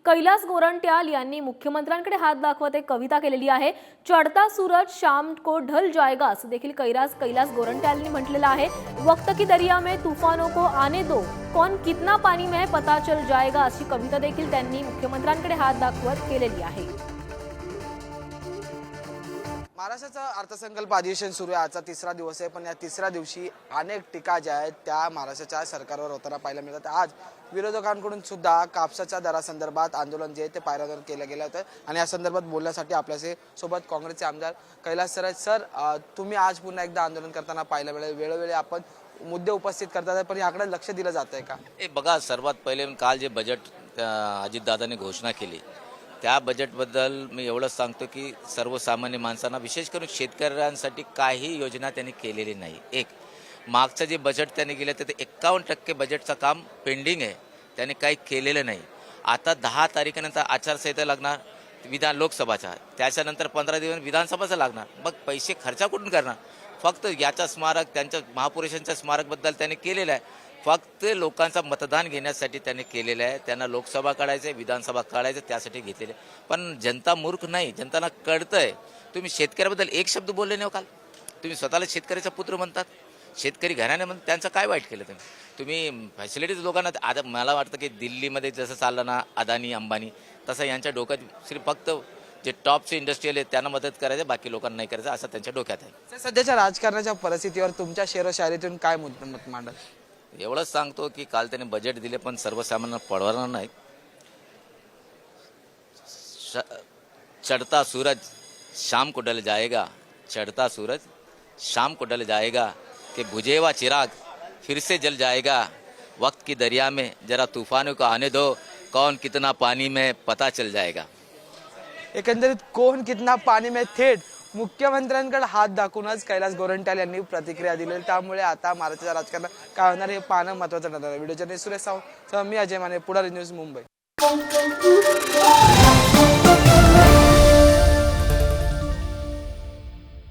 कैलास गोरंट्याल यांनी मुख्यमंत्र्यांकडे हात दाखवत एक कविता केलेली आहे। चढ़ता सूरज शाम को ढल जाएगा असं देखील कैलास गोरंट्याल म्हटलेलं आहे। वक्त की दरिया में तूफानों को आने दो, कौन कितना पानी में है पता चल जाएगा अशी कविता देखील त्यांनी मुख्यमंत्र्यांकडे हात दाखवत केलेली आहे। महाराष्ट्राचा अर्थसंकल्प अधिवेशन सुरू आहे। आजचा तिसरा दिवस आहे, पण या तिसऱ्या दिवशी अनेक टीका ज्या आहेत त्या महाराष्ट्राच्या सरकारवर होताना पाहायला मिळतात। आज विरोधकांकडून सुद्धा कापसाच्या दरासंदर्भात आंदोलन जे आहे ते पायऱ्यावर केलं गेलं होतं आणि या संदर्भात बोलण्यासाठी आपल्याचे सोबत काँग्रेसचे आमदार कैलास सर, तुम्ही आज पुन्हा एकदा आंदोलन करताना पाहायला मिळेल। वेळोवेळी आपण मुद्दे उपस्थित करतात, पण याकडे लक्ष दिलं जातंय का? बघा, सर्वात पहिले काल जे बजेट अजितदादांनी घोषणा केली त्या बजेटबद्दल मी एवढंच सांगतो की सर्वसामान्य माणसांना, विशेष करून शेतकऱ्यांसाठी काही योजना त्यांनी केलेली नाही। एक मागचं जे बजेट त्यांनी केलं ते 51% बजेटचं काम पेंडिंग आहे, त्यांनी काही केलेलं नाही। आता 10 तारखेनंतर आचारसंहिता लागणार लोकसभाचा, त्याच्यानंतर 15 दिवस विधानसभाचं लागणार। मग पैसे खर्चा कुठून करणार? फक्त याचा स्मारक, त्यांच्या महापुरुषांच्या स्मारकबद्दल त्यांनी केलेलं आहे, फक्त लोकांचा मतदान घेण्यासाठी त्यांनी केलेलं आहे। त्यांना लोकसभा काढायचं आहे, विधानसभा काढायचं, त्यासाठी घेतलेले। पण जनता मूर्ख नाही, जनताना कळतंय। तुम्ही शेतकऱ्याबद्दल एक शब्द बोलले नाही काल। तुम्ही स्वतःला शेतकऱ्याचा पुत्र म्हणतात, शेतकरी घराणे म्हणतात, त्यांचं काय वाईट केलं तुम्ही फॅसिलिटीज लोकांना। आता मला वाटतं की दिल्लीमध्ये जसं चाललं ना अदानी अंबानी, तसं यांच्या डोक्यात फक्त जे टॉपचे इंडस्ट्रियल आहेत त्यांना मदत करायचं, बाकी लोकांना नाही करायचं असं त्यांच्या डोक्यात आहे। सध्याच्या राजकारणाच्या परिस्थितीवर तुमच्या शेरोशायरीतून काय मत मांडा? एवढंच सांगतो की काल त्यांनी बजेट दिले पण सर्वसामान्यांना पडवणार नाही। चढ़ता सूरज शाम को ढल जाएगा, चढ़ता सूरज शाम को ढल जाएगा कि बुझे हुआ चिराग फिर से जल जाएगा। वक्त की दरिया में जरा तूफानों को आने दो, कौन कितना पानी में पता चल जाएगा। एकंदरीत कोण कितना पाणी में थेट मुख्यमंत्र्यांकडे हात दाखवूनच कैलास गोरंट्याल यांनी प्रतिक्रिया दिली। त्यामुळे आता महाराष्ट्राच्या राजकारणात काय होणार हे पाहणं महत्त्वाचं ठरणार आहे। व्हिडिओ जर्नलिस्ट सुरेश सावंत, मी अजय माने, पुढारी न्यूज, मुंबई।